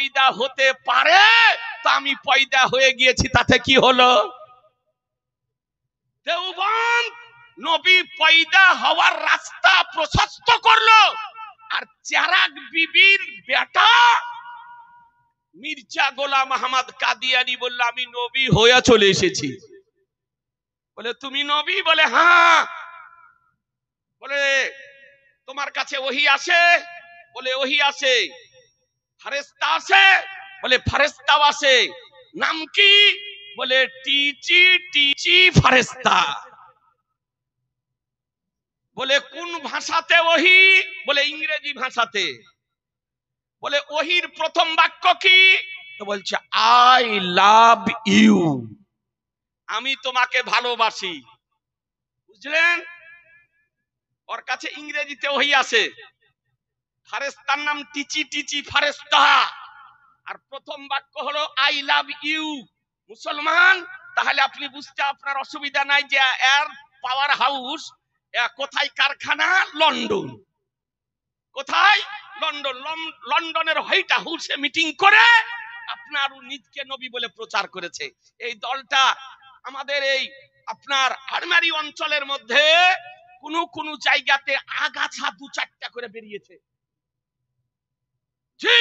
পয়দা হতে পারে, তা আমি পয়দা হয়ে গিয়েছি, তাতে কি হলো? দেওবন্দ নবী পয়দা হওয়ার রাস্তা প্রশস্ত করলো, আর চেরাগ বিবির বেটা মির্জা গোলাম আহমদ কাদিয়ানি বলল আমি নবী হয়ে চলে এসেছি। বলে তুমি নবী? বলে হ্যাঁ। বলে তোমার কাছে ওহী আসে? বলে ওহী আসে। ফেরেশতা আসে? বলে ফেরেশতাও আসে। নাম কি? বলে টিচি টিচি ফেরেশতা। বলে কোন ভাষাতে ওহী? বলে ইংরেজি ভাষাতে। বলে ওহীর প্রথম বাক্য কি? তো বলছে আই লাভ ইউ, আমি তোমাকে ভালোবাসি। বুঝলেন? ওর কাছে ইংরেজিতে ওহী আছে, ফেরেশতার নাম টিচি টিচি ফেরেশতা, আর প্রথম বাক্য হলো আই লাভ ইউ। মুসলমান, তাহলে আপনি বুঝতে আপনার অসুবিধা নাই যে এর পাওয়ার হাউস কোথায়? কারখানা লন্ডন। কোথায়? লন্ডন। লন্ডনের হোয়াইট হাউসে মিটিং করে আপনার নিজকে নবী বলে প্রচার করেছে। এই দলটা আমাদের এই আপনার আরমারি অঞ্চলের মধ্যে কোন জায়গাতে আগাছা 2-4টা করে বেরিয়েছে। জি,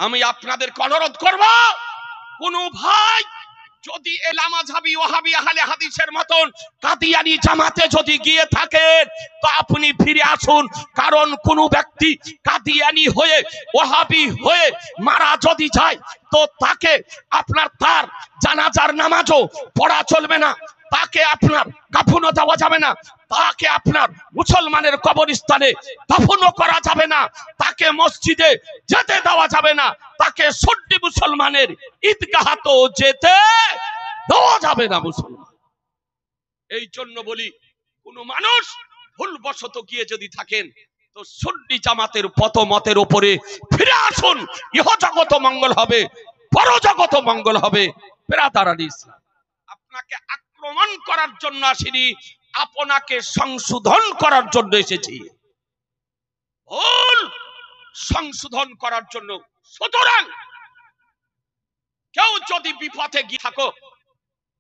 আমি আপনাদেরকে অনুরোধ করব, কোন ভাই যদি এলামাযহাবী ওয়াহাবী আহলে হাদিসের মতন কাদিয়ানি জামাতে যদি গিয়ে থাকেন, তো আপনি ফিরে আসুন। কারণ কোন ব্যক্তি কাদিয়ানি হয়ে ওয়াহাবী হয়ে মারা যদি যায়, তো তাকে আপনার তার জানাজার নামাজও পড়া চলবে না, তাকে আপনার কাফনও দেওয়া যাবে না, তাকে আপনার মুসলমানের কবরস্থানে দাফনও করা যাবে না, তাকে মসজিদে যেতে দেওয়া যাবে না, তাকে সুন্নি মুসলমানের ঈদগাহতেও যেতে দেওয়া যাবে না মুসলমান। এই জন্য বলি, কোন মানুষ ভুলবশত গিয়ে যদি থাকেন, তো সুন্নি জামাতের পথমতের উপরে ফিরে আসুন। ইহ জগত মঙ্গল হবে, পরজগত মঙ্গল হবে। ব্রাদারান ইসলাম, আপনাকে আক্রমণ করার জন্য আসিনি, আপনাকে সংশোধন করার জন্য এসেছি। ভুল সংশোধন করার জন্য। সুতরাং কেউ যদি বিপথে গিয়ে থাকো,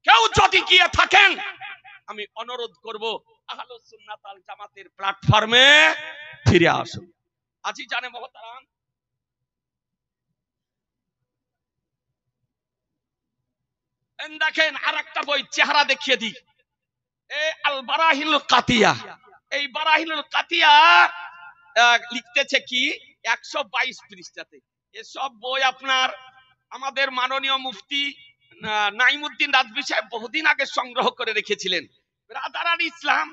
কেউ যদি গিয়ে থাকেন, আমি অনুরোধ করব আহলুস সুন্নাত ওয়াল জামাতের প্ল্যাটফর্মে ফিরে আসুন। আজি জানে মুহতারাম, দেখেন আরেকটা বই চেহারা দেখিয়ে দিই, আল বারাহিনুল কাতিয়া। এই বারাহিনুল কাতিয়া লিখতেছে কি 122 পৃষ্ঠাতে। এসব বই আপনার আমাদের মাননীয় মুফতি নাইমুদ্দিন রাজভী সাহেব বহুদিন আগে সংগ্রহ করে রেখেছিলেন। ব্রাদারান ইসলাম,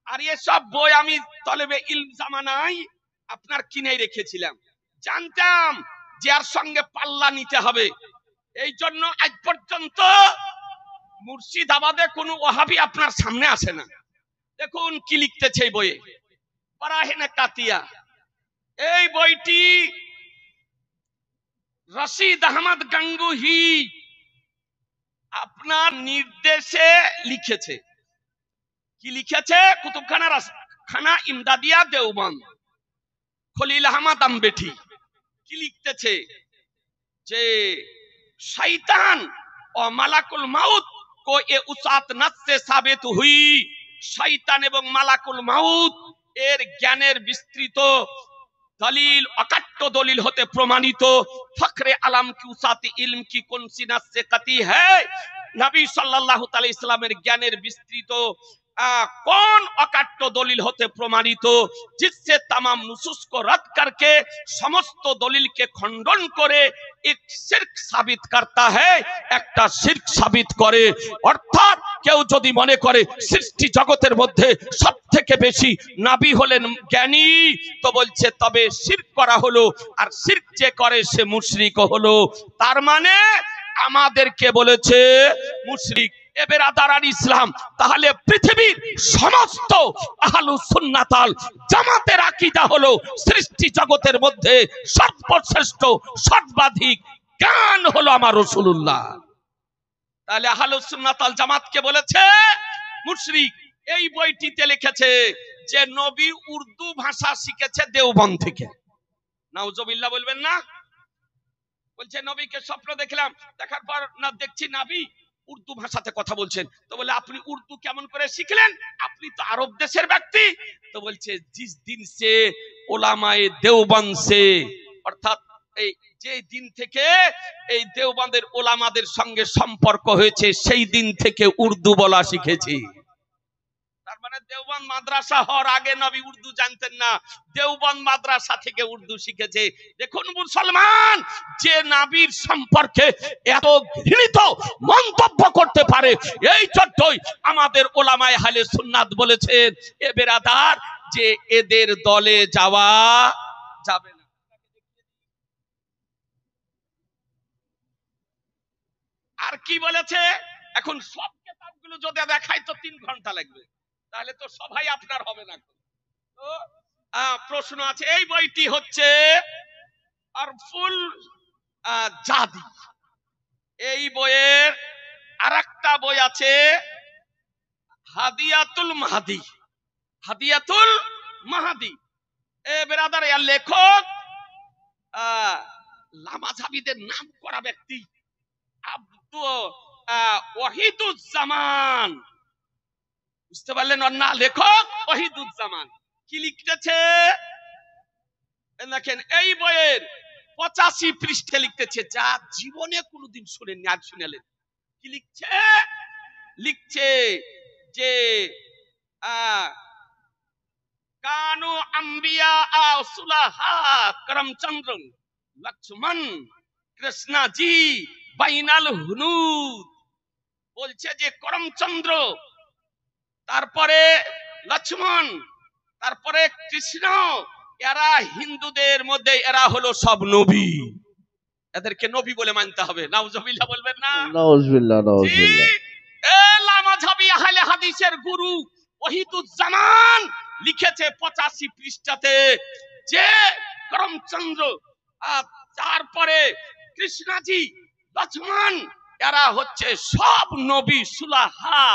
আর এসব বই আমি তলেবে ইলম জামানায় আপনার কিনে রেখেছিলাম। জানতাম যে এর সঙ্গে পাল্লা নিতে হবে, এই জন্য আজ পর্যন্ত মুর্শিদাবাদে কোনো ওয়াহাবী আপনার সামনে আসে না। দেখুন কি লিখতেছে এই বইয়ে, বারাহিনে কাতিয়া। এই বইটি রশিদ আহমদ গাঙ্গুহি আপনার নির্দেশে লিখেছে। কি লিখেছে? কুতুবখানা খানা ইমদাদিয়া দেওবন্দ, খলিল আহমদ আম্বেঠি। কি লিখতেছে? যে শয়তান ও মালাকুল মাউত को ये उसात नस से साबित हुई। শয়তান এবং মালাকুল মাউত এর জ্ঞানের বিস্তৃত দলিল, অকাট্য দলিল হতে প্রমাণিত। ফখরে আলম কি উসাতি ইলম কি কোন সি নাস সে কাতি হ্যায়? নবী সাল্লাল্লাহু আলাইহি সাল্লামের জ্ঞানের বিস্তৃত কোন অকাট্য দলিল হতে প্রমাণিত, जिससे तमाम नुसूस को रद्द करके समस्त दलिल के खंडन करे एक शिर्क साबित करता है, একটা শিরক সাবিত করে। অর্থাৎ কেউ যদি মনে করে সৃষ্টি জগতের মধ্যে সবথেকে বেশি নবী হলেন জ্ঞানী, তো বলছে তবে শিরক করা হলো, আর শিরক যে করে সে মুশরিক হলো। তার মানে আমাদেরকে বলেছে মুশরিক। এ বেরাদারান ইসলাম, তাহলে পৃথিবীর সমস্ত আহলুস সুন্নাত ওয়াল জামাতের আকীদা হলো সৃষ্টি জগতের মধ্যে সর্বশ্রেষ্ঠ সর্বাধিক জ্ঞান হলো আমার রাসূলুল্লাহ। তাহলে আহলুস সুন্নাত ওয়াল জামাতকে বলেছে মুশরিক। এই বইটিতে লিখেছে যে নবী উর্দু ভাষা শিখেছে দেওবন্দ থেকে। নাউজুবিল্লাহ বলবেন না? বলছে নবীকে স্বপ্ন দেখলাম, দেখার পর না দেখছি নবী উর্দু ভাষাতে কথা বলছেন। তো বলে আপনি উর্দু কেমন করে শিখলেন, আপনি তো আরব দেশের ব্যক্তি। তো বলছে জিস দিন সে ওলামায়ে দেওবন্দ সে, অর্থাৎ এই যে দিন থেকে এই দেওবন্দের ওলামাদের সঙ্গে সম্পর্ক হয়েছে সেই দিন থেকে উর্দু বলা শিখেছি। তার মানে দেওবন্দ মাদ্রাসা হওয়ার আগে নবী উর্দু জানতেন না, দেওবন্দ মাদ্রাসা থেকে উর্দু শিখেছে। দেখুন মুসলমান, যে নবীর সম্পর্কে এত ঘৃণিত মন্তব্য করতে পারে, এই জন্যই আমাদের ওলামায়ে আহলে সুন্নাত বলেছেন এ বেরাদার যে এদের দলে যাওয়া যাবে না। আর কি বলেছে, এখন সব কিতাবগুলো যদি দেখাই তো 3 ঘন্টা লাগবে, তাহলে তো সবাই আপনার হবে না। তো প্রশ্ন আছে, এই বইটি হচ্ছে আরফুল জাদি। এই বইয়ের আরেকটা বই আছে হাদিয়াতুল মাহাদি। হাদিয়াতুল মাহাদি এ বেরাদার, এর লেখক লামাযাবিদের নাম করা ব্যক্তি ওয়াহিদুজ্জামান। বুঝতে পারলেন ওর না? লেখক ওয়াহিদুজ্জামান। কি লিখতেছে দেখেন, এই বইয়ের 85 পৃষ্ঠা লিখতেছে, যা জীবনে কোনোদিন শুনেননি, আজ শুনেলেন। কি লিখছে? লিখছে যে কানু আম্বিয়া সুলাহা করমচন্দ্র লক্ষ্মণ কৃষ্ণাজি বাইনাল হুনুদ। বলছে যে করমচন্দ্র, তারপরে লক্ষ্মণ, তারপরে কৃষ্ণ, এরা হিন্দুদের মধ্যে এরা হলো সব নবী। এদেরকে নবী বলে মানতে হবে। নাউজুবিল্লাহ বলবেন না? নাউজুবিল্লাহ, নাউজুবিল্লাহ। লামাযাবি আহলে হাদিসের গুরু ওয়াহিদুজ্জামান লিখেছে 85 পৃষ্ঠাতে যে করমচন্দ্র, তারপরে কৃষ্ণাজি, লক্ষ্মণ, এরা হচ্ছে সব নবী সুলাহা।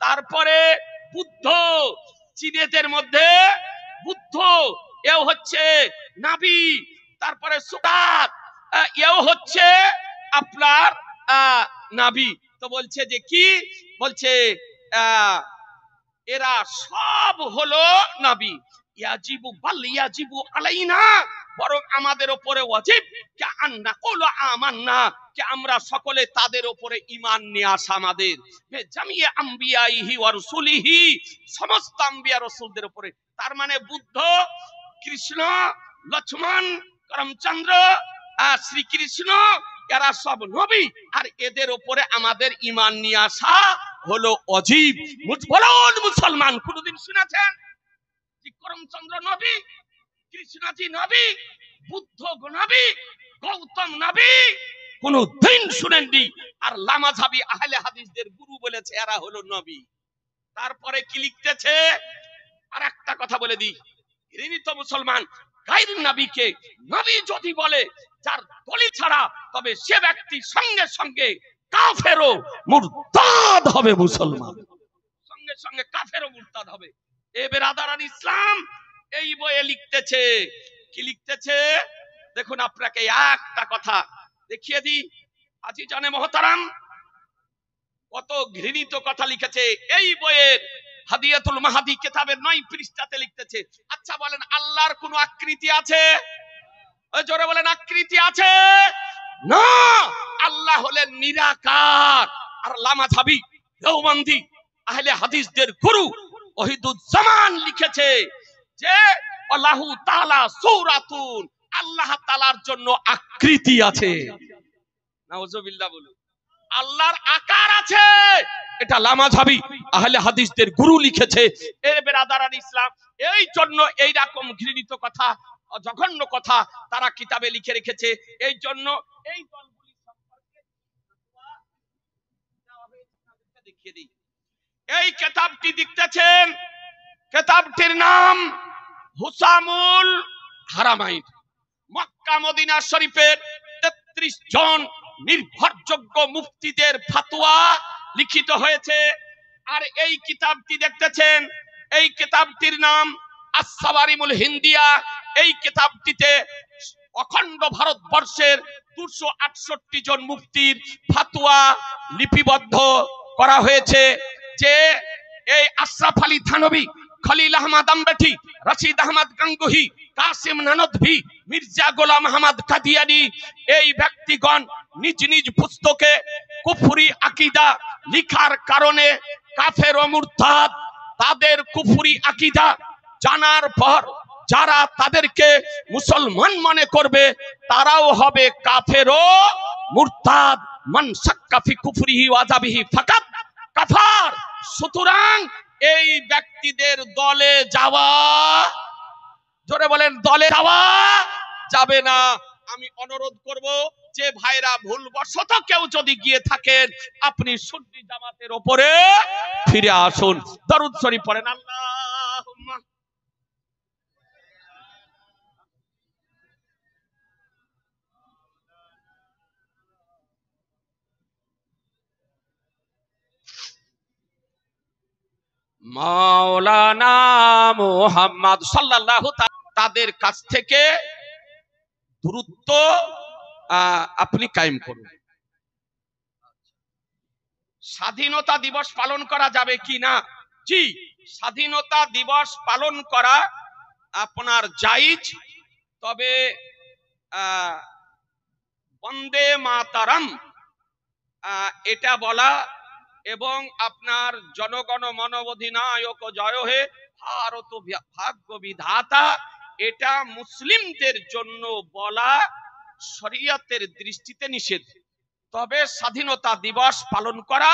তারপরে বুদ্ধ, চীনেদের মধ্যে বুদ্ধ এও হচ্ছে নবী। তারপরে সুদাত এও হচ্ছে আপনার নবী। তো বলছে যে কি বলছে, এরা সব হলো নবী। ইয়াজিবু বাল ইয়াজিবু আলাইনা, বরং আমাদের উপরে ওয়াজিব কে আন্না কুলু আমান্না, কে আমরা সকলে তাদের উপরে ঈমান নিয়ে আসা আমাদের জামিয়ে আম্বিয়াইহি ওয়া রাসূলিহি, সমস্ত আম্বিয়া রাসূলদের উপরে। তার মানে বুদ্ধ, কৃষ্ণ, লক্ষ্মণ, করমচন্দ্র, শ্রীকৃষ্ণ, এরা সব নবী, আর এদের উপরে আমাদের ঈমান নিয়ে আসা হলো ওয়াজিব। বলুন মুসলমান, কোনদিন শুনেছেন যে করমচন্দ্র নবী, কৃষ্ণজি নবী, বুদ্ধ নবী, গৌতম নবী? কোনদিন শুনেননি। আর লামাযাবি আহলে হাদিসদের গুরু বলেছে এরা হলো নবী। তারপরে কি লিখতেছে, আর একটা কথা বলে দিই, ঘৃণিত মুসলমান, গায়র নবীকে নবী যদি বলে যার দলিল ছাড়া, তবে সে ব্যক্তি সঙ্গে সঙ্গে কাফের ও মুরতাদ হবে। মুসলমান সঙ্গে সঙ্গে কাফের ও মুরতাদ হবে। এ বেরাদারান ইসলাম এই বইয়ে লিখতেছে। কি লিখতেছে দেখুন, আপনাকে একটা কথা দেখিয়ে দিই। আজি জানে মহতারাম, কত ঘৃণিত কথা লিখেছে এই বইয়ের হাদিয়াতুল মাহাদি কিতাবের 9 পৃষ্ঠাতে লিখতেছে। আচ্ছা বলেন, আল্লাহর কোন আকৃতি আছে? ওই জোরে বলেন, আকৃতি আছে? না, আল্লাহ হলেন নিরাকার। আর লামাযাবি দেওবন্দি আহলে হাদিসদের গুরু ওয়াহিদুজ্জামান লিখেছে যে আল্লাহু তাআলা সূরাতুন, আল্লাহ তাআলার জন্য আকৃতি আছে। নাউজুবিল্লাহ বলুন। আল্লাহর আকার আছে, এটা লামাযাবি আহলে হাদিসদের গুরু লিখেছে। এর বেরাদারান ইসলাম, এই জন্য এই রকম ঘৃণিত কথা, জঘন্য কথা তারা কিতাবে লিখে রেখেছে। এই জন্য এই দলগুলি সম্পর্কে দেখিয়ে দিই। এই কিতাবটি লিখতেছেন, কিতাবটির নাম হুসামুল হারামাইন। মক্কা মদিনা শরীফের 33 জন নির্ভরযোগ্য মুফতিদের ফতোয়া লিখিত হয়েছে। আর এই কিতাবটি দেখতেছেন, এই কিতাবটির নাম আস-সাওয়ারিমুল হিন্দিয়া। এই কিতাবটিতে অখণ্ড ভারতবর্ষের 268 জন মুফতির ফাতোয়া লিপিবদ্ধ করা হয়েছে যে এই আশরাফ আলী থানভী, খলিল আহমদ আম্বেঠি, রশিদ আহমদ গঙ্গুহি, কাসিম নানদভি, মির্জা গোলাম আহমদ কাদিয়ানি এই ব্যক্তিগণ নিজ নিজ পুস্তকে কুফরি আকীদা লিখার কারণে কাফের ও মুরতাদ, তাদের কুফরি আকীদা জানার পর যারা তাদেরকে মুসলমান মনে করবে তারাও হবে কাফের ও মুরতাদ। মান শাক্কা ফি কুফরিহি ওয়া আযাবিহি ফাকাত কাফার। সুতরাং এই ব্যক্তিদের দলে যাওয়া, জোরে বলেন, দলে যাওয়া যাবে না। আমি অনুরোধ করব যে ভাইরা ভুলবশত কেউ যদি গিয়ে থাকেন আপনি সুন্নি জামাতের উপরে ফিরে আসুন। দরুদ শরীফ পড়েন। আল্লাহুম্মা মাওলানা মুহাম্মদ সাল্লাল্লাহু তাদের কাছ থেকে দূরত্ব আপনি কায়েম করুন। স্বাধীনতা দিবস পালন করা যাবে কি না? জি, স্বাধীনতা দিবস পালন করা আপনার জায়েজ, তবে বন্দে মাতারাম এটা বলা এবং আপনার জনগণ মন অধিনায়ক জয় হে ভারত ভাগ্য বিধাতা, এটা মুসলিমদের জন্য বলা শরীয়তের দৃষ্টিতে নিষেধ। তবে স্বাধীনতা দিবস পালন করা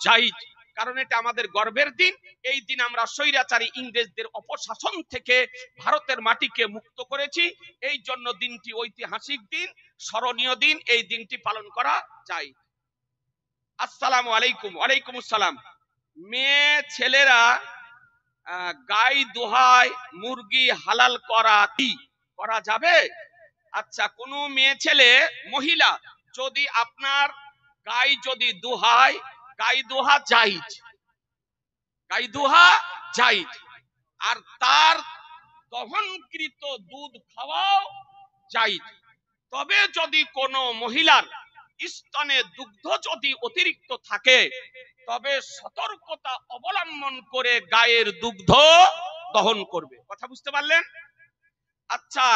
জায়েজ, কারণ এটা আমাদের গর্বের দিন। এই দিন আমরা স্বৈরাচারী ইংরেজদের অপশাসন থেকে ভারতের মাটিকে মুক্ত করেছি, এই জন্য দিনটি ঐতিহাসিক দিন, স্মরণীয় দিন। এই দিনটি পালন করা যায়। আসসালামু আলাইকুম। ওয়ালাইকুম আসসালাম। মেয়ে ছেলেরা গাই দোহায় মুরগি হালাল করা কি করা যাবে? আচ্ছা, কোন মেয়ে ছেলে মহিলা যদি আপনার গাই যদি দোহায়, গাই দোহা জায়েজ, গাই দোহা জায়েজ, আর তার দহনকৃত দুধ খাওয়াও জায়েজ। তবে যদি কোনো মহিলার স্তনে দুগ্ধ যদি অতিরিক্ত থাকে তবে সতর্কতা অবলম্বন করে গায়ের দুগ্ধ দহন করবে। কথা বুঝতে পারলেন? আচ্ছা,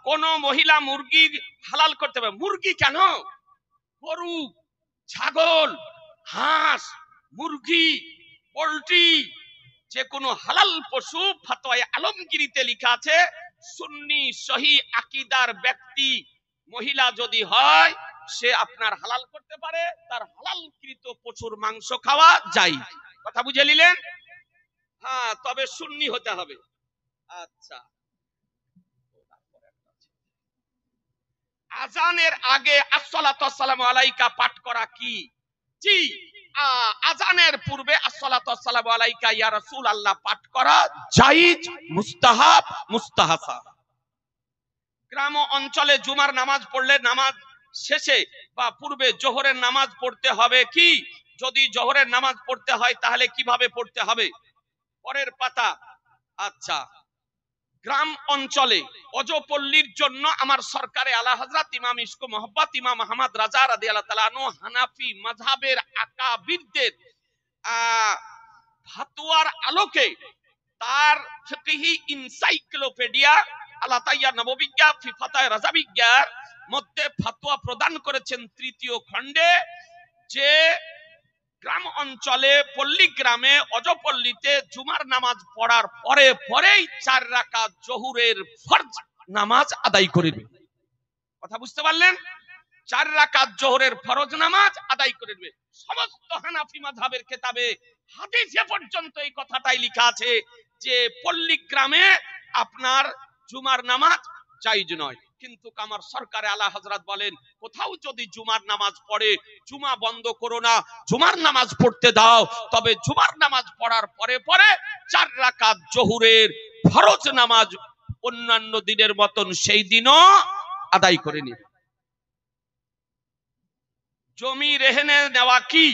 কোন মহিলা মুরগি হালাল করতে পারবে? মুরগি কেন, গরু, ছাগল, হাঁস, মুরগি, পোল্ট্রি, যে কোনো হালাল পশু ফতোয়া আলমগীরিতে লেখা আছে সুন্নি সহি আকীদার ব্যক্তি মহিলা যদি হয় সে আপনার হালাল করতে পারে, তার হালালকৃত পশুর মাংস খাওয়া যায়। কথা বুঝে নিলেন? হ্যাঁ, তবে সুন্নি হতে হবে। আচ্ছা, আজানের আগে আসসালাতু ওয়াসসালামু আলাইকা পাঠ করা কি? জি, আজানের পূর্বে আসসালাতু ওয়াসসালামু আলাইকা ইয়া রাসূলুল্লাহ পাঠ করা জায়েজ, মুস্তাহাব, মুস্তাহাসা। গ্রাম অঞ্চলে জুমার নামাজ পড়লে নামাজ শেষে বা পূর্বে জোহরের নামাজ পড়তে হবে কি? যদি জোহরের নামাজ পড়তে হয় তাহলে কিভাবে পড়তে হবে? পরের পাতা। আচ্ছা, গ্রাম অঞ্চলে অজপল্লীর জন্য আমার সরকারে আলা হযরত ইমাম ইশক মোহাব্বত ইমাম আহমদ রাজা রাদিয়াল্লাহু তাআলা আনহু হানাফি মাযহাবের আকাবিরদের ফাতোয়ার আলোকে তার ফিকহি এনসাইক্লোপিডিয়া আলাতাইয়া নববিজ্ঞা ফি ফাতায় রাজাবিজ্ঞার মধ্যে ফতোয়া প্রদান করেছেন তৃতীয় খণ্ডে যে গ্রাম অঞ্চলে পল্লী গ্রামে অজপল্লীতে জুমার নামাজ পড়ার পরে পরেই 4 রাকাত জোহরের ফরজ নামাজ আদায় করবে। কথা বুঝতে পারলেন? 4 রাকাত জোহরের ফরজ নামাজ আদায় করবে। সমস্ত হানাফি মাযহাবের কিতাবে হাদিসে পর্যন্ত এই কথাটাই লেখা আছে যে পল্লী গ্রামে আপনার জুমার নামাজ জায়েজ নয়। কিন্তু আমার সরকারে আলা হযরত বলেন কোথাও যদি জুমার নামাজ পড়ে জুমা বন্ধ করো না, জুমার নামাজ পড়তে দাও, তবে জুমার নামাজ পড়ার পরে পরে 4 রাকাত জোহরের ফরজ নামাজ অন্যান্য দিনের মতন সেই দিনও আদায় করে নিবে। জমি রেহনে নেওয়া কি?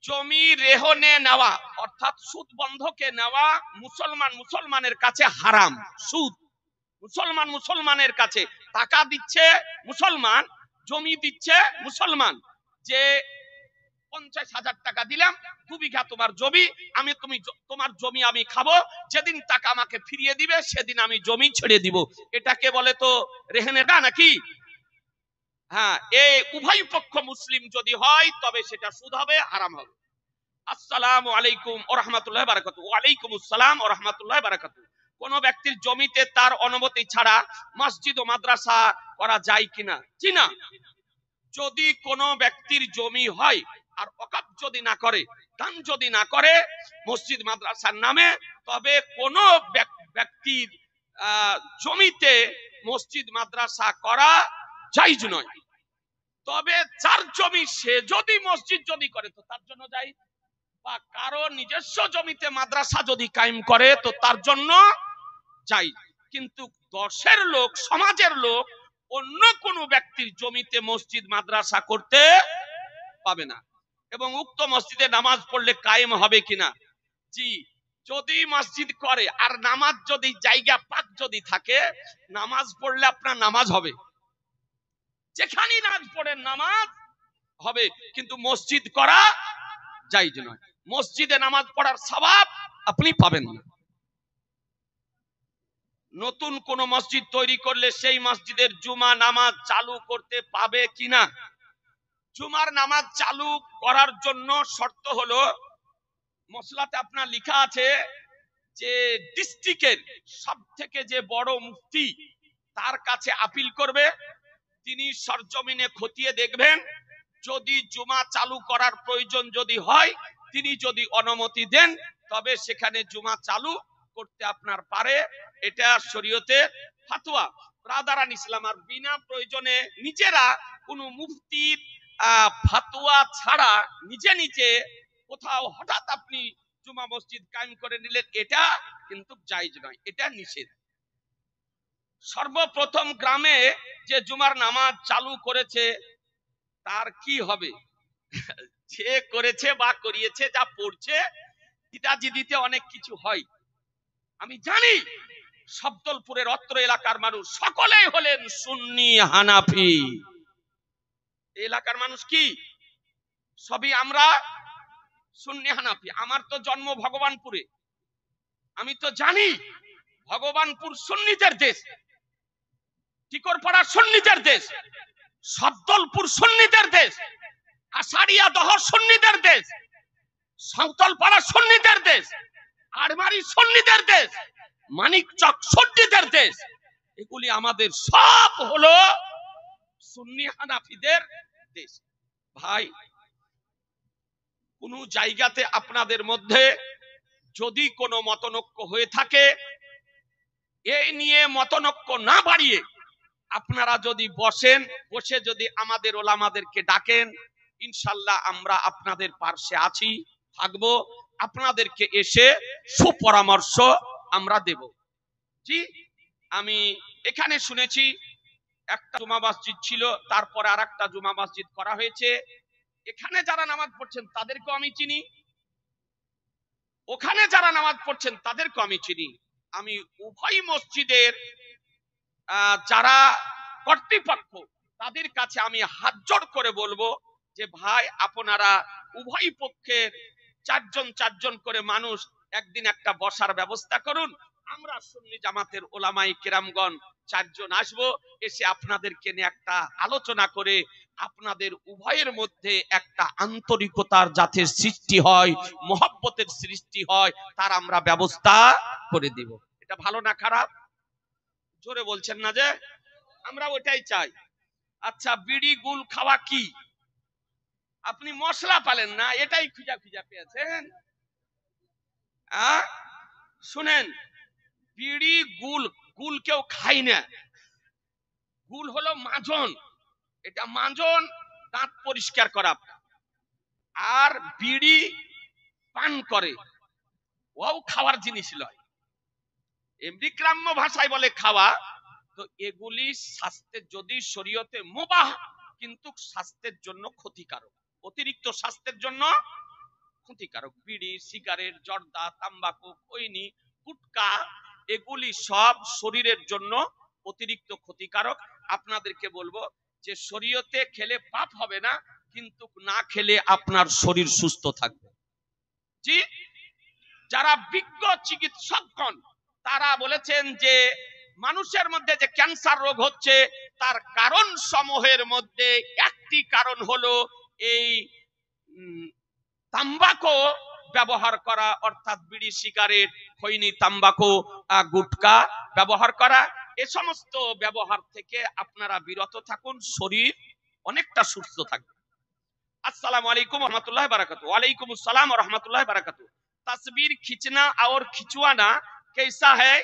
জমি রেহনে নেওয়া অর্থাৎ সুদ বন্ধকে নেওয়া মুসলমানের কাছে হারাম। সুদ মুসলমানের কাছে, টাকা দিচ্ছে মুসলমান, জমি দিচ্ছে মুসলমান, যে 50,000 টাকা দিলাম, 2 বিঘা তোমার জমি, তোমার জমি আমি খাবো, যেদিন টাকা আমাকে ফিরিয়ে দিবে সেদিন আমি জমি ছেড়ে দিব। এটাকে বলে তো রেহেনেটা নাকি? হ্যাঁ, এই উভয় পক্ষ মুসলিম যদি হয় তবে সেটা সুদ হবে, হারাম হবে। আসসালামু আলাইকুম ওয়া রাহমাতুল্লাহি ওয়া বারাকাতুহু। ওয়া আলাইকুম আসসালাম ওয়া রাহমাতুল্লাহি ওয়া বারাকাতুহু। কোন ব্যক্তির জমিতে তার অনুমতি ছাড়া মসজিদ ও মাদ্রাসা করা যায় কিনা? জি না। যদি কোন ব্যক্তির জমি হয় আর ওয়াকফ যদি না করে, দান যদি না করে মসজিদ মাদ্রাসার নামে, তবে কোন ব্যক্তির জমিতে মসজিদ মাদ্রাসা করা জায়েজ নয়। তবে যার জমি সে যদি মসজিদ যদি করে তো তার জন্য জায়েজ, বা কারো নিজস্ব জমিতে মাদ্রাসা যদি কায়েম করে তো তার জন্য জায়েজ। কিন্তু দেশের লোক, সমাজের লোক অন্য কোন ব্যক্তির জমিতে মসজিদ মাদ্রাসা করতে পাবে না। এবং উক্ত মসজিদে নামাজ পড়লে কায়েম হবে কিনা? জি, যদি মসজিদ করে আর নামাজ যদি জায়গা পাক যদি থাকে, নামাজ পড়লে আপনার নামাজ হবে, যেখানেই নামাজ পড়েন নামাজ হবে, কিন্তু মসজিদ করা জায়েজ নয়। মসজিদে নামাজ পড়ার সওয়াব আপনি পাবেন না। নতুন কোন মসজিদ তৈরি করলে সেই মসজিদের জুমা নামাজ চালু করতে পাবে কিনা? জুমার নামাজ চালু করার জন্য শর্ত হলো, মসলাতে আপনার লেখা আছে যে ডিস্ট্রিক্টের সবথেকে যে বড় মুফতি তার কাছে আপিল করবে, তিনি সরজমিনে খতিয়ে দেখবেন, যদি জুমা চালু করার প্রয়োজন যদি হয়, তিনি যদি অনুমতি দেন তবে সেখানে জুমা চালু করতে আপনার পারে। এটা শরীয়তে ফাতোয়া। ব্রাদারান ইসলাম, আর বিনা প্রয়োজনে নিজেরা কোন মুফতির ফাতোয়া ছাড়া নিজে নিজে কোথাও হঠাৎ আপনি জুমা মসজিদ কায়েম করে নিলেন, এটা কিন্তু জায়েজ নয়, এটা নিষেধ। সর্বপ্রথম গ্রামে যে জুমার নামাজ চালু করেছে তার কি হবে? যে করেছে বা করিয়েছে, যা পড়ছে জিদিতে অনেক কিছু হয়। আমি জানি শব্দলপুরের অত্র এলাকার মানুষ সকলেই হলেন সুন্নি হানাফি। এলাকার মানুষ কি সবই আমরা সুন্নি হানাফি। আমার তো জন্ম ভগবানপুরে, আমি তো জানি ভগবানপুর সুন্নিদের দেশ, টিকরপাড়া সুন্নিদের দেশ, শব্দলপুর সুন্নিদের দেশ, আষাঢ়িয়া দহ সুন্নিদের দেশ, সাঁওতালপাড়া সুন্নিদের দেশ, আড়মারি সুন্নিদের দেশ, মানিকচক সুন্নিদের দেশ। এগুলি আমাদের সব হলো সুন্নি হানাফিদের দেশ। ভাই, কোন জায়গাতে আপনাদের মধ্যে যদি কোনো মতনৈক্য হয়ে থাকে, এই নিয়ে মতনৈক্য না বাড়িয়ে আপনারা যদি বসেন, বসে যদি আমাদের ওলামাদেরকে ডাকেন, ইনশাআল্লাহ আমরা আপনাদের পাশে আছি, থাকবো, আপনাদেরকে এসে সুপরামর্শ আমরা দেব। জি, আমি এখানে শুনেছি একটা জুমা মসজিদ ছিল, তারপর আরেকটা জুমা মসজিদ করা হয়েছে। এখানে যারা নামাজ পড়ছেন তাদেরকেও আমি চিনি, ওখানে যারা নামাজ পড়ছেন তাদেরকেও আমি চিনি। আমি উভয় মসজিদের যারা কর্তৃপক্ষ তাদের কাছে আমি হাত জোড় করে বলবো যে ভাই, আপনারা উভয় পক্ষের চারজন করে মানুষ একদিন একটা বসার ব্যবস্থা করুন। আমরা সুন্নি জামাতের ওলামায়ে কেরামগণ 4 জন আসবো, এসে আপনাদেরকে নিয়ে একটা আলোচনা করে আপনাদের উভয়ের মধ্যে একটা আন্তরিকতার যাতে সৃষ্টি হয়, মহব্বতের সৃষ্টি হয়, তার আমরা ব্যবস্থা করে দিব। এটা ভালো না খারাপ? জোরে বলছেন না যে? আমরা ওটাই চাই। আচ্ছা, বিড়ি গুল খাওয়া কি? আপনি মশলা পালেন না, এটাই খুঁজা পেয়েছেন? শুনেন, বিড়ি গুল কেউ খায় না। গুল হলো মাজন, এটা মাজন দাঁত পরিষ্কার করা। আর বিড়ি পান করে, ও খাওয়ার জিনিস নয়, এমনি গ্রাম্য ভাষায় বলে খাওয়া। তো এগুলি স্বাস্থ্যের যদি শরীয়তে মুবাহ, কিন্তু স্বাস্থ্যের জন্য ক্ষতিকারক, অতিরিক্ত স্বাস্থ্যের জন্য ক্ষতিকারক। বিড়ি, সিগারেট, জর্দা, তাম্বাকু, খৈনি, গুটকা, এগুলি সব শরীরের জন্য অতিরিক্ত ক্ষতিকারক। আপনাদেরকে বলবো যে শরীয়তে খেলে পাপ হবে না, কিন্তু না খেলে আপনার শরীর সুস্থ থাকবে। জি, যারা বিজ্ঞ চিকিৎসকগণ তারা বলেছেন যে মানুষের মধ্যে যে ক্যান্সার রোগ হচ্ছে তার কারণ সমূহের মধ্যে একটি কারণ হলো এই তাম্বাকু ব্যবহার করা, অর্থাৎ বিড়ি, সিগারেট, খৈনি, তাম্বাকু, গুটকা ব্যবহার করা। এ সমস্ত ব্যবহার থেকে আপনারা বিরত থাকুন, শরীর অনেকটা সুস্থ থাকবে। अस्सलाम वालेकुम रहमतुल्लाहि बरकातहू। वालेकुम अस्सलाम व रहमतुल्लाहि बरकातहू। तस्वीर खींचना और खिंचवाना कैसा है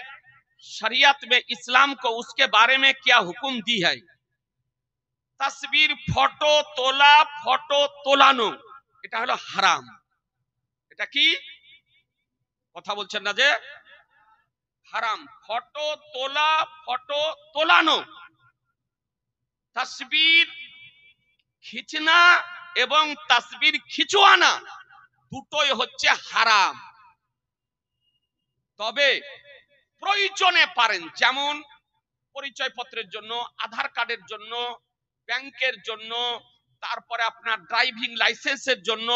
शरीयत में, इस्लाम को उसके बारे में क्या हुक्म दी है? तस्वीर फोटो তোলা, ফটো তোলানো এটা হলো হারাম। এটা কি কথা বলছেন না যে হারাম? ফটো তোলা, ফটো তোলানো, তসবির খিচনা এবং তসবির খিচওয়ানা দুটোই হচ্ছে হারাম। তবে প্রয়োজনে পারেন, যেমন পরিচয়পত্রের জন্য, আধার কার্ডের জন্য, ব্যাংকের জন্য, তারপরে আপনার ড্রাইভিং লাইসেন্সের জন্য,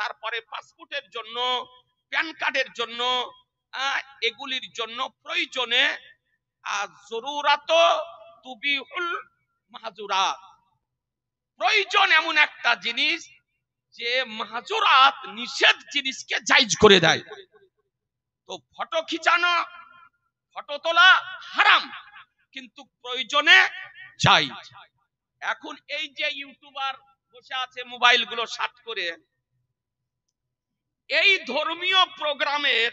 তারপরে পাসপোর্টের জন্য, প্যান কার্ডের জন্য, এগুলির জন্য প্রয়োজনে। জরুরাত তুবিহুল মাহজুরাত, প্রয়োজন এমন একটা জিনিস যে মাহজুরাত নিষেধ জিনিসকে জায়েজ করে দেয়। তো ফটো খিচানো, ফটো তোলা হারাম, কিন্তু প্রয়োজনে জায়েজ। এখন এই যে ইউটিউবার বসে আছে মোবাইল গুলো শার্ট করে, এই ধর্মীয় প্রোগ্রামের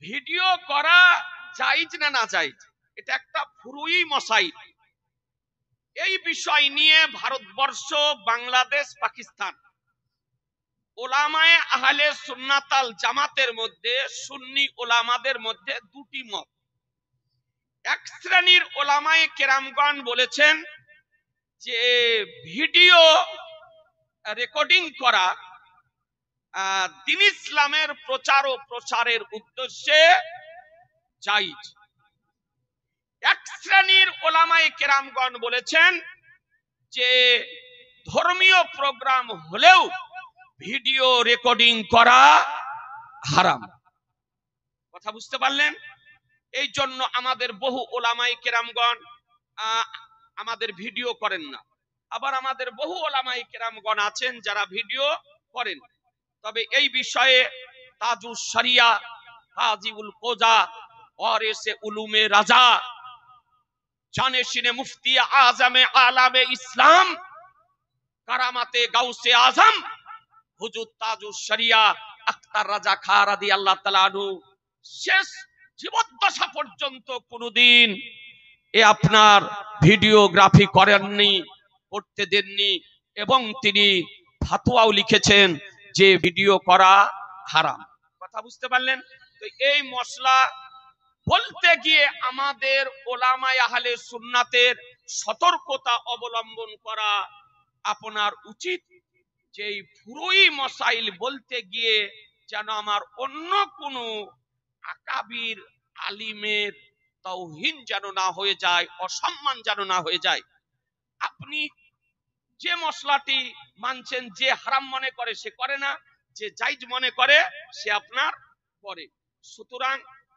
ভিডিও করা জায়েজ না না জায়েজ, এটা একটা ফুরুই মাসাইল। এই বিষয় নিয়ে ভারতবর্ষ, বাংলাদেশ, পাকিস্তান ওলামায়ে আহলে সুন্নাত আল জামাতের মধ্যে, সুন্নি ওলামাদের মধ্যে দুটি মত। এক শ্রেণীর ওলামায়ে কেরামগণ বলেছেন যে ভিডিও রেকর্ডিং করা দ্বীন ইসলামের প্রচার ও প্রসারের উদ্দেশ্যে জায়েজ। এক শ্রেণীর ওলামায়ে কেরামগণ বলেছেন যে ধর্মীয় প্রোগ্রাম হলেও ভিডিও রেকর্ডিং করা হারাম। কথা বুঝতে পারলেন? এই জন্য আমাদের বহু ওলামায়ে কেরামগণ আমাদের ভিডিও করেন না, আবার আমাদের বহু ওলামায়ে কেরামগণ আছেন যারা ভিডিও করেন। তবে এই বিষয়ে তাজুস শরিয়া, হাজিউল কোজা, ওয়ারিসে উলুমে রাজা, জানেশিনে মুফতি আজমে আলামে ইসলাম, কারামাতে গাউসে আজম হুজুর তাজুস শরিয়া আখতার রাজা খা রাদিয়াল্লাহু তাআলা আনহু শেষ জীবদ্দশা পর্যন্ত কোনদিন আপনার ভিডিওগ্রাফি করেননি, করতে দেননি, এবং তিনি ফতোয়াও লিখেছেন যে ভিডিও করা হারাম। কথা বুঝতে পারলেন? তো এই মশলা বলতে গিয়ে আমাদের ওলামায়ে আহলে সুন্নাতের সতর্কতা অবলম্বন করা আপনার উচিত, যে এই ফুরুই মাসাইল বলতে গিয়ে যেন আমার অন্য কোনো আকাবির আলিমের তাওহীন যেন না হয়ে যায়, অসম্মান যেন না হয়ে যায়। আপনি যে মশলাটি মানছেন, যে হারাম মনে করে সে করে না, যে জায়েজ মনে করে সে আপনার করে। সুতরাং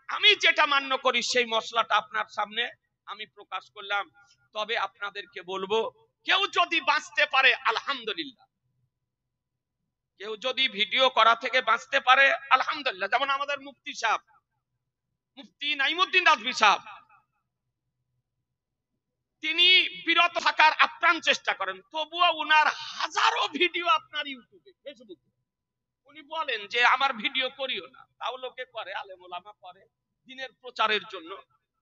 আমি যেটা মান্য করি সেই মশলাটা আপনার সামনে আমি প্রকাশ করলাম। তবে আপনাদেরকে বলবো, কেউ যদি বাঁচতে পারে আলহামদুলিল্লাহ, কেউ যদি ভিডিও করা থেকে বাঁচতে পারে আলহামদুলিল্লাহ। যেমন আমাদের মুফতি সাহেব, মুফতি নাইমুদ্দিন রাজভী সাহেব, তিনি বিরত থাকার আপ্রাণ চেষ্টা করেন, তবুও উনার হাজারো ভিডিও আপনার ইউটিউবে, ফেসবুকে। উনি বলেন যে আমার ভিডিও করিও না, তাও লোকে করে, আলেম ওলামা করে দ্বীনের প্রচারের জন্য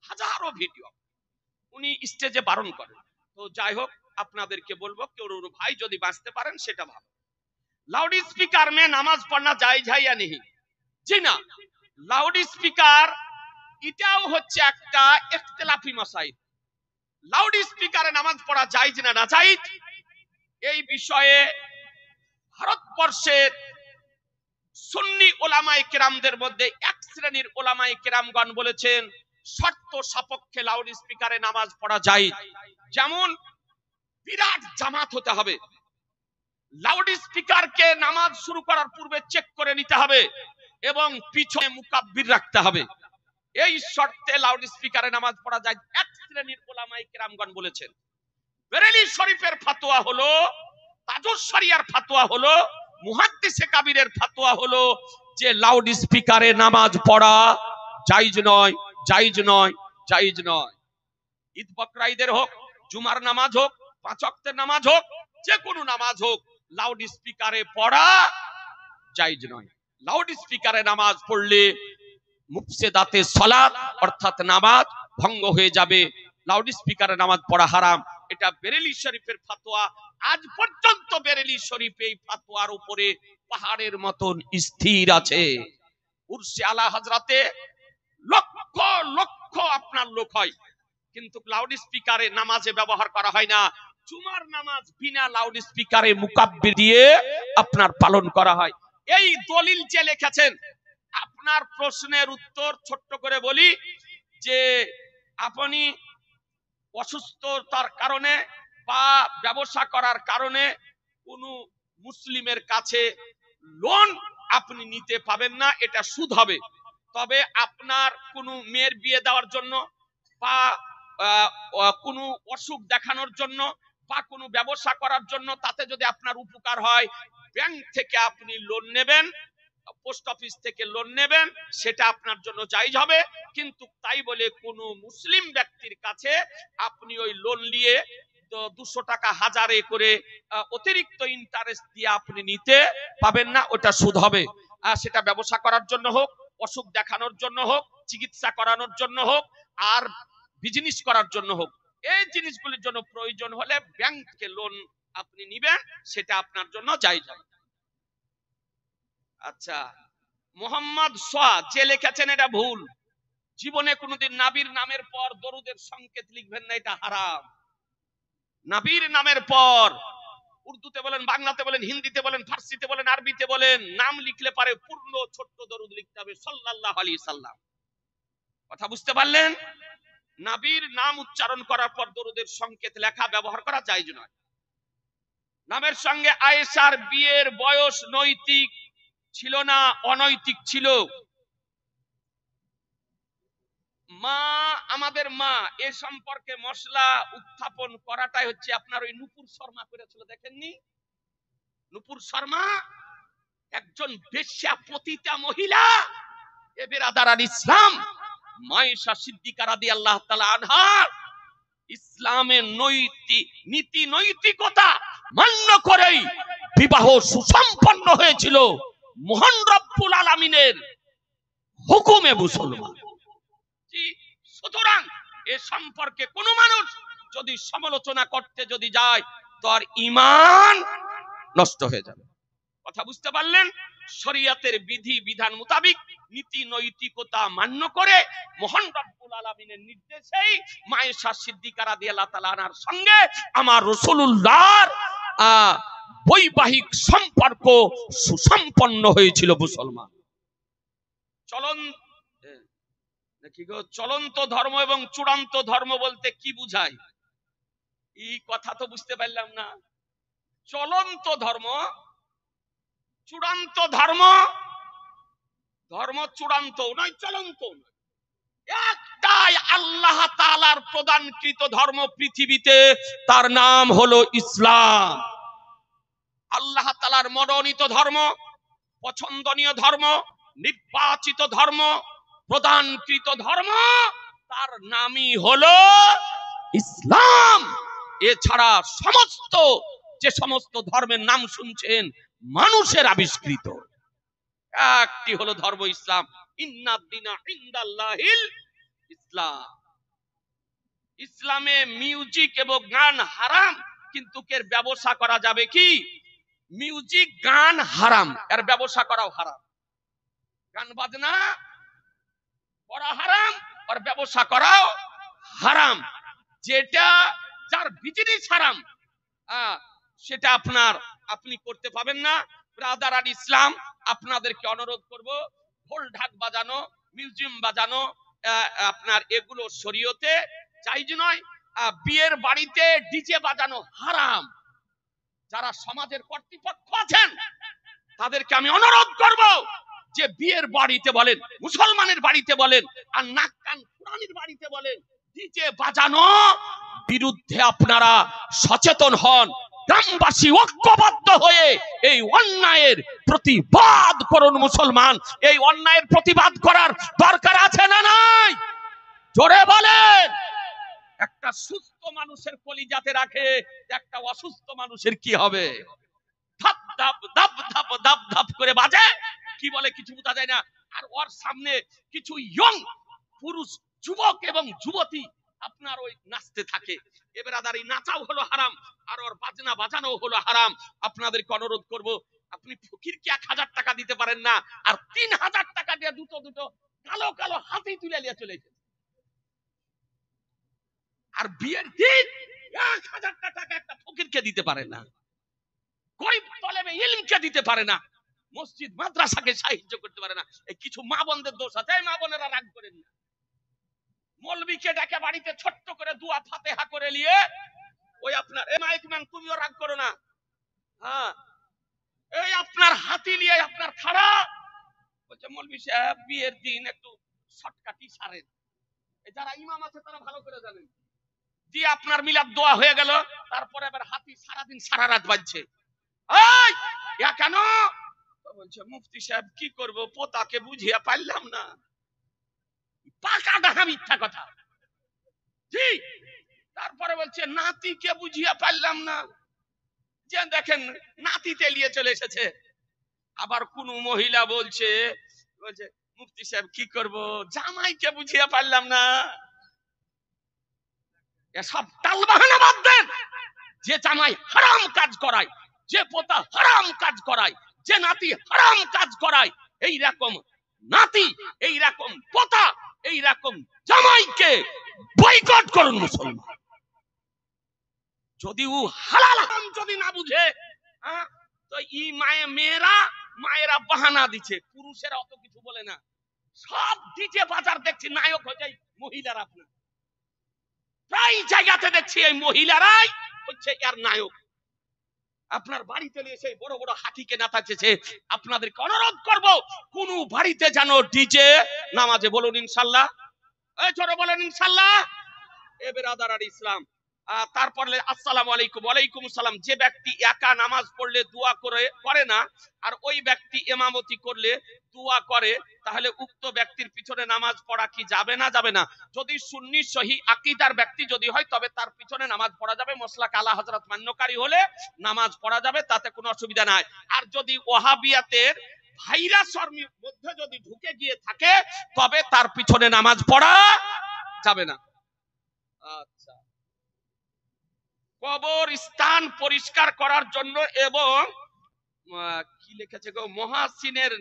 হাজারো ভিডিও উনি স্টেজে বারণ করেন। তো যাই হোক, আপনাদেরকে বলবো কেউ ভাই যদি বাঁচতে পারেন সেটা ভালো। लाउड स्पीकर में नमाज पढ़ना जायज है या नहीं? जी ना, लाउड स्पीकर এটাও হচ্ছে একটা ইখতিলাফি মাসাইল। লাউড স্পিকারে নামাজ পড়া জায়েজ না না জায়েজ, এই বিষয়ে ভারতবর্ষের সুন্নি ওলামায়ে কেরামদের মধ্যে এক শ্রেণীর ওলামায়ে কেরামগণ বলেছেন শর্ত সাপেক্ষে লাউড স্পিকারে নামাজ পড়া যায়। যেমন বিরাট জামাত হতে হবে, লাউড স্পিকারকে নামাজ শুরু করার পূর্বে চেক করে নিতে হবে এবং পিছনে মুকাব্বির রাখতে হবে। এই শর্তে লাউড স্পিকারে নামাজ পড়া যায়। এক শ্রেণীর উলামায়ে কেরামগণ বলেছেন। বেরেলি শরীফের ফতোয়া হলো, তাজুস শরিয়ার ফতোয়া হলো, মুহাদ্দিসে কাবীরের ফতোয়া হলো যে লাউড স্পিকারে নামাজ পড়া জায়েজ নয়, জায়েজ নয়, জায়েজ নয়। ঈদ বকরা ঈদের হোক, জুমার নামাজ হোক, পাঁচ ওয়াক্তের নামাজ হোক, যে কোনো নামাজ হোক, লাউড স্পিকারে পড়া জায়েজ নয়। লাউড স্পিকারে নামাজ পড়লে মুফসিদাতে সালাত অর্থাৎ নামাজ ভঙ্গ হয়ে যাবে। লাউড স্পিকারে নামাজ পড়া হারাম। এটা বেরেলি শরীফের ফতোয়া। আজ পর্যন্ত বেরেলি শরীফ এই ফতোয়ার উপরে পাহাড়ের মতন স্থির আছে। উরসে আলা হযরতে লক্ষ লক্ষ আপনার লোক হয়, কিন্তু লাউড স্পিকারে নামাজে ব্যবহার করা হয় না। জুমার নামাজ বিনা লাউড স্পিকারে মুকাব্বির দিয়ে আপনার পালন করা হয়। এই দলিল যে লিখেছেন, আপনার প্রশ্নের উত্তর ছোট্ট করে বলি যে আপনি অসুস্থতার কারণে বা ব্যবসা করার কারণে কোনো মুসলিমের কাছে লোন আপনি নিতে পাবেন না, এটা সুদ হবে। তবে আপনার কোনো মেয়ের বিয়ে দেওয়ার জন্য বা কোনো অসুখ দেখানোর জন্য বা কোনো ব্যবসা করার জন্য, তাতে যদি আপনার উপকার হয়, ব্যাংক থেকে আপনি লোন নেবেন, পোস্ট অফিস থেকে লোন নেবেন, সেটা আপনার জন্য জায়েজ হবে। কিন্তু তাই বলে কোন মুসলিম ব্যক্তির কাছে আপনি ওই লোন নিয়ে 200 টাকা হাজারে করে অতিরিক্ত ইন্টারেস্ট দিয়ে আপনি নিতে পাবেন না, ওটা সুদ হবে। সেটা ব্যবসা করার জন্য হোক, অসুখ দেখানোর জন্য হোক, চিকিৎসা করানোর জন্য হোক, আর বিজনেস করার জন্য হোক, এই জিনিসগুলির জন্য প্রয়োজন হলে ব্যাংক থেকে লোন আপনি নিবেন, সেটা আপনার জন্য জায়েজ হবে। আচ্ছা, মোহাম্মদ সোয়া যে লিখেছেন এটা ভুল। জীবনে কোনোদিন নবীর নামের পর দরুদের সংকেত লিখবেন না, এটা হারাম। নবীর নামের পর উর্দুতে বলেন, বাংলাতে বলেন, হিন্দিতে বলেন, ফার্সিতে বলেন, আরবিতে বলেন, নাম লিখলে পারে পূর্ণ ছোট্ট দরুদ লিখতে হবে, সাল্লাল্লাহু আলাইহি সাল্লাম। কথা বুঝতে পারলেন? নবীর নাম উচ্চারণ করার পর দরুদের সংকেত লেখা ব্যবহার করা জায়েজ নয়। নামের সঙ্গে আয়েশার বিয়ের বয়স নৈতিক ছিল না অনৈতিক ছিল? মা, আমাদের মা এ সম্পর্কে মশলা উত্থাপন করাটাই হচ্ছে আপনার ওই নূপুর শর্মা করেছিল, দেখেননি? নূপুর শর্মা একজন বেশ্যা পতিতা মহিলা। এ বেরাদারান ইসলাম, মায়েশা সিদ্দিকা রাদিয়াল্লাহু তাআলা আনহা ইসলামের নীতি নৈতিকতা মান্য করেই বিবাহ সুসম্পন্ন হয়েছিল মহান রব্বুল আলামিনের হুকুমে মুসলমান। সুতরাং এ সম্পর্কে কোন মানুষ যদি সমালোচনা করতে যদি যায়, তো আর ঈমান নষ্ট হয়ে যাবে। কথা বুঝতে পারলেন? শরীয়তের বিধি বিধান মোতাবেক নীতি নৈতিকতা মান্য করে মহান রব্বুল আলামিনের নির্দেশেই মায়েশা সিদ্দিকা রাদিয়াল্লাহু তাআলা আনহার সঙ্গে আমার রাসূলুল্লাহর বৈবাহিক সম্পর্ক সুসম্পন্ন হয়েছিল। মুসলমান চলন্ত ধর্ম এবং চূড়ান্ত ধর্ম বলতে কি বুঝায়? এই কথা তো বুঝতে পারলাম না। চলন্ত ধর্ম, চূড়ান্ত ধর্ম, ধর্ম চূড়ান্ত নয়, চলন্ত নয়। একটাই আল্লাহ তাআলার প্রদানকৃত ধর্ম পৃথিবীতে, তার নাম হলো ইসলাম। আল্লাহ তাআলার মনোনীত ধর্ম, পছন্দনীয় ধর্ম, নির্বাচিত ধর্ম, প্রদানকৃত ধর্ম, তার নামই হলো ইসলাম। এছাড়া যে সমস্ত ধর্মের নাম শুনছেন মানুষের আবিষ্কৃত, একটি হলো ধর্ম ইসলাম। ইন্নাদ দীনা ইনদাল্লাহিল ইসলাম। ইসলামে মিউজিক এবং গান হারাম, কিন্তু এর ব্যবসা করা যাবে কি? মিউজিক গান হারাম, এর ব্যবসা করাও হারাম। গান বাজনা করা হারাম, আর ব্যবসা করাও হারাম। যেটা যার বিজনেস হারাম, সেটা আপনি করতে পাবেন না। ব্রাদারান ইসলাম, আপনাদেরকে অনুরোধ করব, ঢোল ঢাক বাজানো, মিউজিয়াম বাজানো, আপনার এগুলো শরীয়তে জায়েজ নয়। বিয়ের বাড়িতে ডিজে বাজানো হারাম। যারা সমাজের কর্তৃপক্ষ আছেন তাদেরকে আমি অনুরোধ করব যে বিয়ের বাড়িতে বলেন, মুসলমানের বাড়িতে বলেন, আর নাক কান কুরআনের বাড়িতে বলেন, ডিজে বাজানো বিরুদ্ধে আপনারা সচেতন হন। গ্রামবাসী ঐক্যবদ্ধ হয়ে এই অন্যায়ের প্রতিবাদ করুন। মুসলমান, এই অন্যায়ের প্রতিবাদ করার দরকার আছে না নাই? জোরে বলেন। একটা সুস্থ মানুষের কলিজাতে রাখে, একটা অসুস্থ মানুষের কি হবে? ধাপ ধাপ ধাপ ধাপ ধাপ ধাপ করে বাজে, কি বলে কিছু বোঝা যায় না। আর ওর সামনে কিছু ইয়ং পুরুষ, যুবক এবং যুবতী আপনার ওই নাচতে থাকে। এবার আদার এই নাচাও হলো হারাম, আর ওর বাজনা বাজানো হলো হারাম। আপনাদেরকে অনুরোধ করব, আপনি ফকিরকে 1000 টাকা দিতে পারেন না, আর 3000 টাকা দিয়ে দুটো দুটো কালো কালো হাতি তুলে নিয়ে চলে গেছে। আর বিয়ের দিন 1000 টাকা একটা ফকিরকে দিতে পারে না, গরিব তলেবে ইলমকে দিতে পারে না, মসজিদ মাদ্রাসাকে সাহায্য করতে পারে না। এই কিছু মা বোনদের দোষ আছে। মা বোনেরা রাগ করেন না। মৌলবীকে ডেকে বাড়িতে ছোট্ট করে দুয়া ফাতিহা করে নিয়ে ওই আপনার মাইকম্যান, তুমিও রাগ করো না, হ্যাঁ, এই আপনার হাতি নিয়ে আপনার খাড়া বলছে, মৌলবী সাহেব বিয়ের দিন একটু শর্টকাটি সারেন। যারা ইমাম আছে তারা ভালো করে জানেন। দিয়ে আপনার মিলাদ দোয়া হয়ে গেল, তারপরে আবার হাতি সারাদিন সারা রাত বাজছে। এই ইয়া কেন? বলছে, মুফতি সাহেব কি করব, পোতাকে বুঝিয়ে পারলাম না। পাকা ডাহা মিথ্যা কথা। জি। তারপরে বলছে, নাতিকে বুঝিয়ে পারলাম না। যে দেখেন নাতিতে নিয়ে চলে এসেছে। আবার কোন মহিলা বলছে, মুফতি সাহেব কি করব, জামাইকে বুঝিয়ে পারলাম না। এসব টালবাহানা বাদ দেন। যে জামাই হারাম কাজ করায়, যে পোতা হারাম কাজ করায়, যে নাতি হারাম কাজ করায়, এই রকম নাতি, এই রকম পোতা, এই রকম জামাইকে বয়কট করুন মুসলমান। যদি ও হালাল হারাম যদি না বুঝে, তো এই মায়েরা বাহানা দিচ্ছে, পুরুষেরা অত কিছু বলে না। সব ডিজে বাজার দেখছি নায়ক হয়ে যায় মহিলারা। আপনার প্রায় জায়গাতে দেখছি এই মহিলারাই হচ্ছে এর নায়ক। আপনার বাড়িতে নিয়ে সেই বড় বড় হাতিকে নাচাচ্ছে। আপনাদেরকে অনুরোধ করব, কোন বাড়িতে যেন ডিজে নামাজে বলুন ইনশাআল্লাহ। এই জোরে বলেন ইনশাআল্লাহ। এ বেরাদার আর ইসলাম, তারপরে আসসালামু আলাইকুম। ওয়ালাইকুম আসসালাম। যে ব্যক্তি একা নামাজ পড়লে দোয়া করে না, আর ওই ব্যক্তি ইমামতি করলে দোয়া করে, তাহলে উক্ত ব্যক্তির পিছনে নামাজ পড়া কি যাবে না যাবে না? যদি সুন্নি সহি আকীদার ব্যক্তি যদি হয় তবে তার পিছনে নামাজ পড়া যাবে। মসলাক আলা হযরত মান্যকারী হলে নামাজ পড়া যাবে, তাতে কোনো অসুবিধা নাই। আর যদি ওয়াহাবিয়াতের ভাইরাসের মধ্যে যদি ঢুকে গিয়ে থাকে তবে তার পিছনে নামাজ পড়া যাবে না। আচ্ছা, কবর স্থান পরিষ্কার করার জন্য এবং কি লিখেছে গো, মহাসিনের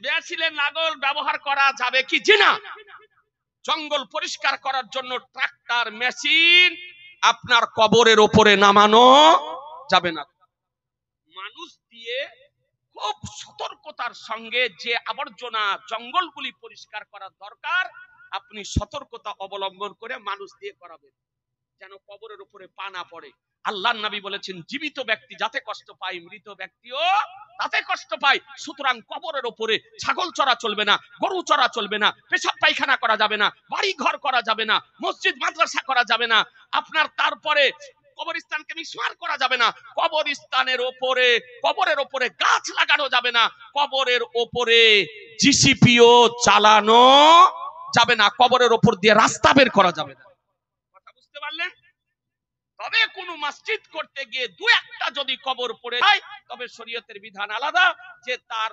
মেশিনের লাগল ব্যবহার করা যাবে কি? জি না। জঙ্গল পরিষ্কার করার জন্য ট্রাক্টর মেশিন আপনার কবরের উপরে নামানো যাবে না। মানুষ দিয়ে খুব সতর্কতার সঙ্গে যে আবর্জনা জঙ্গলগুলি পরিষ্কার করার দরকার, আপনি সতর্কতা অবলম্বন করে মানুষ দিয়ে করাবেন, যেন কবরের উপরে পা না পড়ে। আল্লাহর নবী বলেছেন, জীবিত ব্যক্তি যাতে কষ্ট পায়, মৃত ব্যক্তিও তাতে কষ্ট পায়। সুতরাং কবরের উপরে ছাগল চড়া চলবে না, গরু চড়া চলবে না, পেশাব পায়খানা করা যাবে না, বাড়ি ঘর করা যাবে না, মসজিদ মাদ্রাসা করা যাবে না। আপনার তারপরে কবরস্থানকে মিসমার করা যাবে না। কবরের উপরে গাছ লাগানো যাবে না। কবরের উপরে জিসিপিও চালানো যাবে না। কবরের উপর দিয়ে রাস্তা বের করা যাবে না। কথা বুঝতে পারলেন? তবে কোন মসজিদ করতে গিয়ে দু একটা যদি কবর পড়ে যায় তবে শরীয়তের বিধান আলাদা, যে তার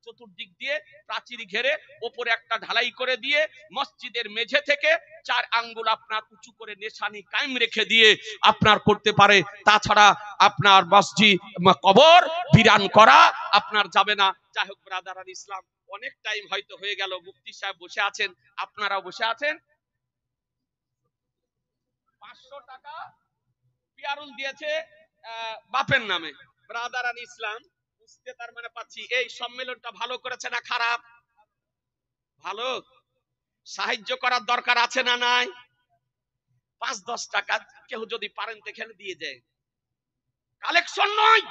চতুর্দিক দিয়ে প্রাচীর ঘেরে উপরে একটা ঢালাই করে দিয়ে মসজিদের মেঝে থেকে 4 আঙ্গুল আপনার উঁচু করে নিশানি কায়েম রেখে দিয়ে আপনার করতে পারে। তাছাড়া আপনার মসজিদ কবর বিরান করা আপনার যাবে না। যাই হোক ব্রাদার আর ইসলাম, অনেক টাইম হয়তো হয়ে গেল। মুফতি সাহেব বসে আছেন, আপনারাও বসে আছেন। 500 টাকা পিয়ারুল দিয়েছে বাপের নামে। ব্রাদার আর ইসলাম বুঝতে তার মানে পাচ্ছি এই সম্মেলনটা ভালো করেছে না খারাপ? ভালো। সাহায্য করার দরকার আছে না নাই? 5-10 টাকা কেউ যদি পারেন দেখে দিয়ে দেয়, কালেকশন নয়,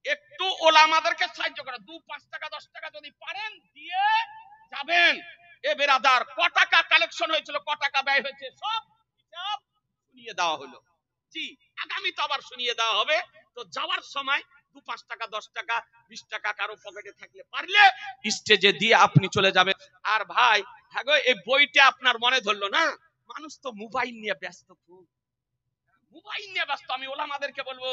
একটু ওলামাদেরকে সাহায্য করা। 2-5 টাকা 10 টাকা যদি পারেন দিয়ে যাবেন। এ বেরাদার ক টাকা কালেকশন হয়েছিল, ক টাকা ব্যয় হয়েছে, সব হিসাব শুনিয়ে দেওয়া হলো। জি, আগামী তো আবার শুনিয়ে দেওয়া হবে। তো যাওয়ার সময় 2-5 টাকা 10 টাকা 20 টাকা কারো পকেটে থাকলে পারলে স্টেজে দিয়ে আপনি চলে যাবেন। আর ভাই হ্যাঁ গো, এই বইটা আপনার মনে ধরলো না? মানুষ তো মোবাইল নিয়ে ব্যস্ত, খুব মোবাইল নিয়ে ব্যস্ত। আমি ওলামাদেরকে বলবো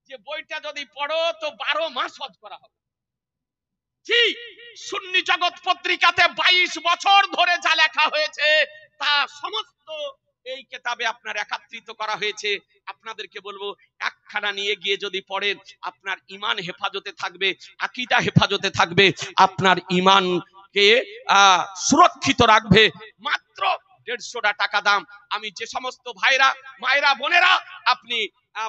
যে বইটা যদি পড়ো তো 12 মাস হজ করা হবে। জি, সুন্নি জগৎ পত্রিকাতে 22 বছর ধরে যা লেখা হয়েছে তা সমস্ত এই কিতাবে আপনার একত্রিত করা হয়েছে। আপনাদেরকে বলবো একখানা নিয়ে গিয়ে যদি পড়েন, আপনার ঈমান হেফাজতে থাকবে, আকীদা হেফাজতে থাকবে, আপনার ঈমানকে সুরক্ষিত রাখবে। মাত্র 150 টাকা দাম। আমি যে সমস্ত ভাইরা মায়েরা বোনেরা আপনি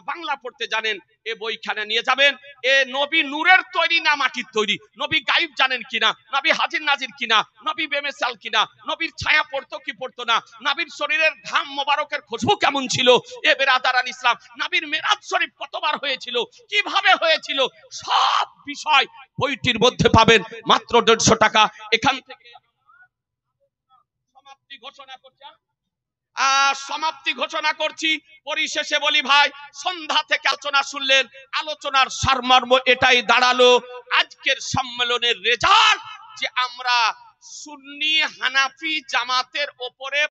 বাংলা পড়তে জানেন, এ বইখানে নিয়ে যাবেন। এ নবী নূরের তৈরি না মাটির তৈরি? নবী গায়েব জানেন কিনা, নবী হাজির নাজির কিনা, নবী বেমেসাল কিনা, নবীর ছায়া পড়তো কি পড়তো না, নবীর শরীরের ঘাম মোবারকের খুশবু কেমন ছিল, এ বেরাদারান ইসলাম, নবীর মিরাজ শরীফ কতবার হয়েছিল, কিভাবে হয়েছিল, সব বিষয় বইটির মধ্যে পাবেন মাত্র 150 টাকা। এখান থেকে সমাপ্তি ঘোষণা করছি। সমাপ্তি ঘোষণা করছি। পরিশেষে বলি ভাই, সন্ধ্যা থেকে আলোচনা শুনলেন, আলোচনার সারমর্ম এটাই দাঁড়ালো আজকের সম্মেলনের রেজাল্ট যে আমরা সুন্নি হানাফি জামাতের ওপরে